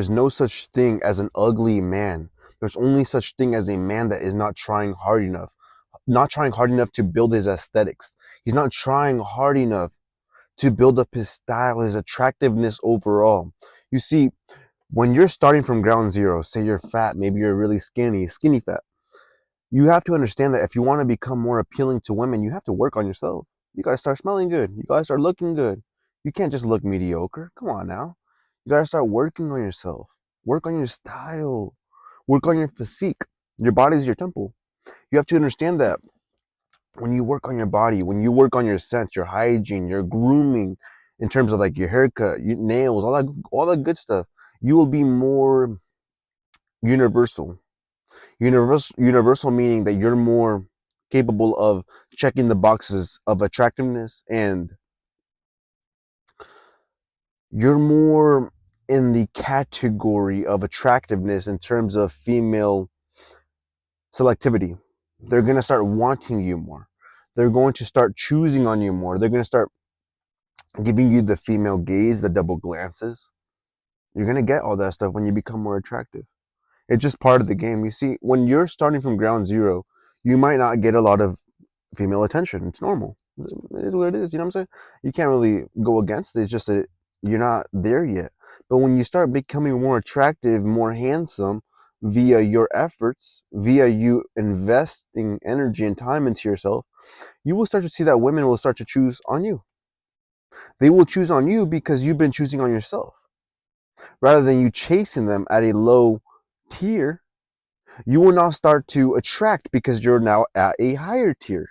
There's no such thing as an ugly man. There's only such thing as a man that is not trying hard enough. Not trying hard enough to build his aesthetics. He's not trying hard enough to build up his style, his attractiveness overall. You see, when you're starting from ground zero, say you're fat, maybe you're really skinny fat, you have to understand that if you want to become more appealing to women, you have to work on yourself. You got to start smelling good. You got to start looking good. You can't just look mediocre. Come on now. You got to start working on yourself. Work on your style. Work on your physique. Your body is your temple. You have to understand that when you work on your body, when you work on your scent, your hygiene, your grooming, in terms of like your haircut, your nails, all that good stuff, you will be more universal. Universal meaning that you're more capable of checking the boxes of attractiveness, and you're more in the category of attractiveness in terms of female selectivity. They're going to start wanting you more. They're going to start choosing on you more. They're going to start giving you the female gaze, the double glances. You're going to get all that stuff when you become more attractive. It's just part of the game. You see, when you're starting from ground zero, you might not get a lot of female attention. It's normal. It is what it is. You know what I'm saying? You can't really go against it. It's just that you're not there yet. But when you start becoming more attractive, more handsome via your efforts, via you investing energy and time into yourself, you will start to see that women will start to choose on you. They will choose on you because you've been choosing on yourself. Rather than you chasing them at a low tier, you will now start to attract because you're now at a higher tier.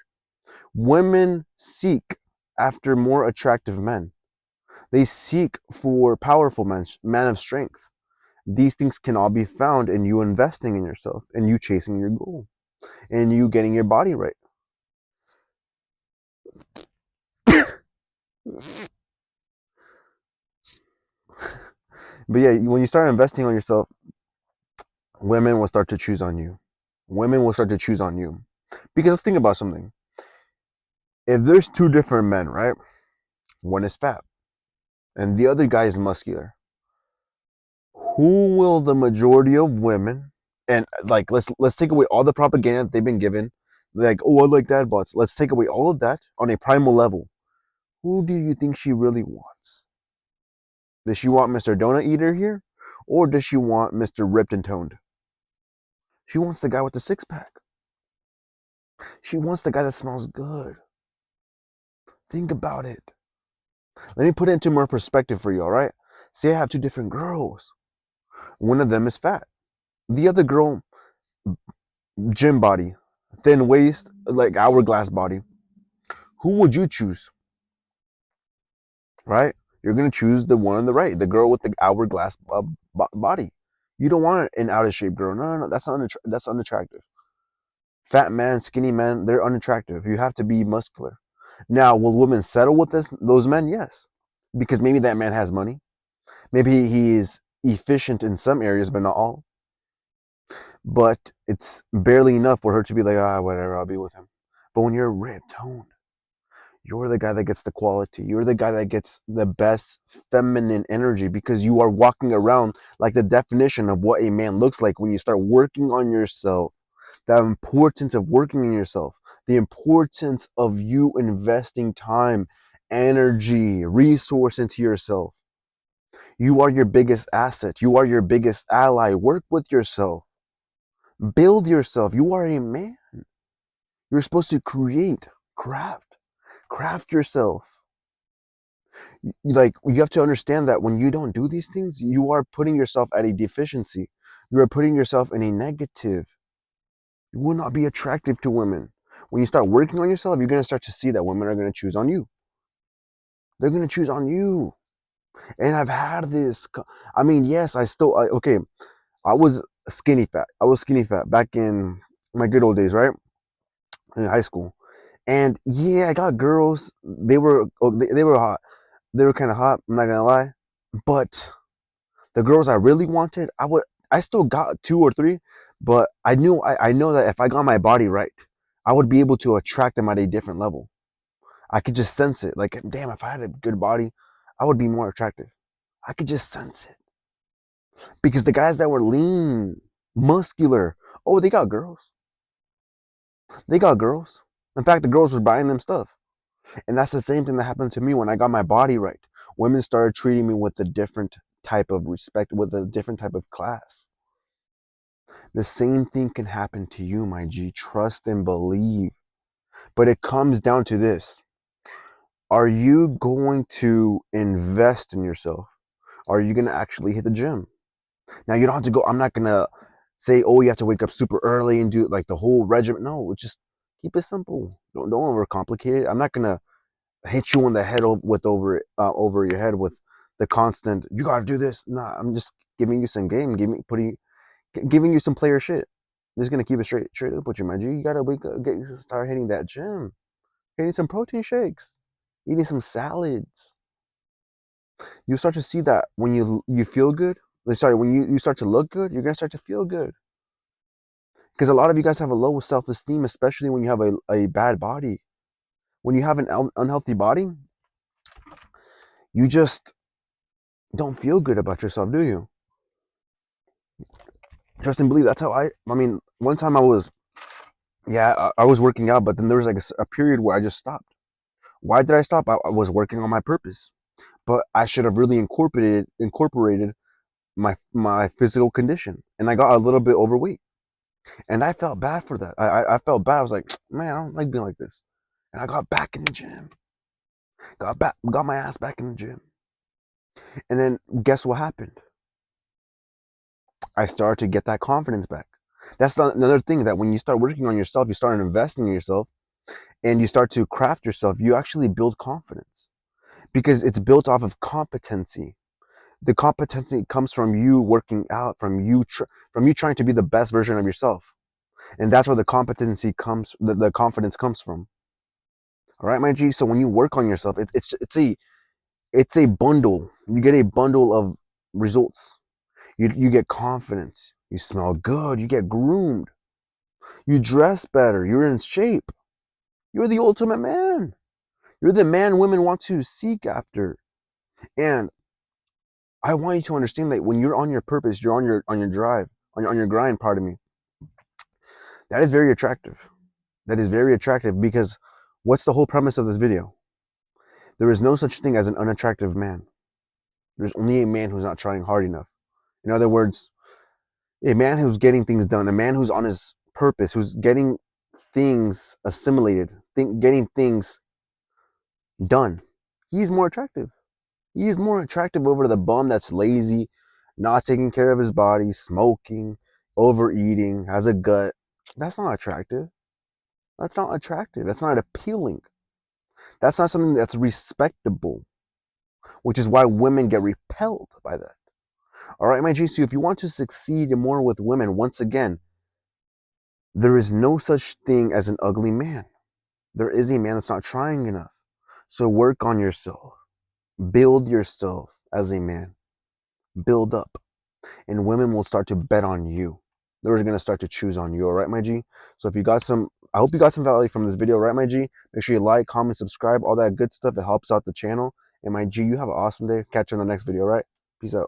Women seek after more attractive men. They seek for powerful men of strength. These things can all be found in you investing in yourself and you chasing your goal and you getting your body right. But yeah, when you start investing on yourself, women will start to choose on you. Women will start to choose on you. Because let's think about something. If there's two different men, right? One is fat and the other guy is muscular. Who will the majority of women, and like let's take away all the propaganda they've been given, like, oh, I like dad bots. Let's take away all of that on a primal level. Who do you think she really wants? Does she want Mr. Donut Eater here? Or does she want Mr. Ripped and Toned? She wants the guy with the six pack. She wants the guy that smells good. Think about it. Let me put it into more perspective for you, all right? Say I have two different girls. One of them is fat. The other girl, gym body, thin waist, like hourglass body. Who would you choose? Right? You're gonna choose the one on the right, the girl with the hourglass body. You don't want an out of shape girl. No, that's unattractive. Fat man, skinny man, they're unattractive. You have to be muscular. Now, will women settle with those men? Yes, because maybe that man has money. Maybe he is efficient in some areas, but not all. But it's barely enough for her to be like, whatever, I'll be with him. But when you're ripped, toned, you're the guy that gets the quality. You're the guy that gets the best feminine energy because you are walking around like the definition of what a man looks like when you start working on yourself. The importance of working on yourself, the importance of you investing time, energy, resource into yourself. You are your biggest asset. You are your biggest ally. Work with yourself. Build yourself. You are a man. You're supposed to create, craft yourself. Like, you have to understand that when you don't do these things, you are putting yourself at a deficiency. You are putting yourself in a negative. You will not be attractive to women. When you start working on yourself, you're going to start to see that women are going to choose on you. They're going to choose on you. And I've had this. I mean, yes, okay, I was skinny fat. I was skinny fat back in my good old days, right? In high school. And yeah, I got girls. They were hot. They were kind of hot. I'm not gonna lie. But the girls I really wanted, I still got two or three, but I know that if I got my body right, I would be able to attract them at a different level. I could just sense it. Like, damn, if I had a good body, I would be more attractive. I could just sense it. Because the guys that were lean, muscular, oh, they got girls. They got girls. In fact, the girls were buying them stuff. And that's the same thing that happened to me when I got my body right. Women started treating me with a different type of respect, with a different type of class. The same thing can happen to you, my G. Trust and believe. But it comes down to this. Are you going to invest in yourself? Are you going to actually hit the gym? Now, you don't have to go, I'm not going to say, oh, you have to wake up super early and do like the whole regimen. No, just keep it simple. Don't overcomplicate it. I'm not going to hit you on the head with over your head with the constant, you got to do this. Nah, I'm just giving you some game, giving you some player shit. Just going to keep it straight up with you, my G. You got to wake up, start hitting that gym, getting some protein shakes, eating some salads. You start to see that when you feel good. Sorry, when you start to look good, you're gonna start to feel good. Because a lot of you guys have a low self-esteem, especially when you have a bad body. When you have an unhealthy body, you just don't feel good about yourself, do you? Trust and believe. That's how I mean, one time I was working out, but then there was like a period where I just stopped. Why did I stop? I was working on my purpose, but I should have really incorporated my physical condition, and I got a little bit overweight, and I felt bad for that. I felt bad. I was like, man, I don't like being like this, and I got back in the gym, got my ass back in the gym, and then guess what happened? I started to get that confidence back. That's another thing, that when you start working on yourself, you start investing in yourself, and you start to craft yourself, you actually build confidence because it's built off of competency. The competency comes from you working out, from you trying to be the best version of yourself, and that's where the competency comes, the confidence comes from. All right, my G. So when you work on yourself, it's a bundle. You get a bundle of results. You get confidence. You smell good. You get groomed. You dress better. You're in shape. You're the ultimate man. You're the man women want to seek after. And I want you to understand that when you're on your purpose, you're on your drive, on your grind, pardon me. That is very attractive. That is very attractive because what's the whole premise of this video? There is no such thing as an unattractive man. There's only a man who's not trying hard enough. In other words, a man who's getting things done, a man who's on his purpose, who's getting things assimilated, getting things done. He's more attractive. He is more attractive over the bum that's lazy, not taking care of his body, smoking, overeating, has a gut. That's not attractive. That's not attractive. That's not appealing. That's not something that's respectable, which is why women get repelled by that. All right, my GC, if you want to succeed more with women, once again, there is no such thing as an ugly man. There is a man that's not trying enough. So work on yourself. Build yourself as a man. Build up. And women will start to bet on you. They're going to start to choose on you. All right, my G? So if you got I hope you got some value from this video, right, my G? Make sure you like, comment, subscribe, all that good stuff. It helps out the channel. And my G, you have an awesome day. Catch you in the next video, all right? Peace out.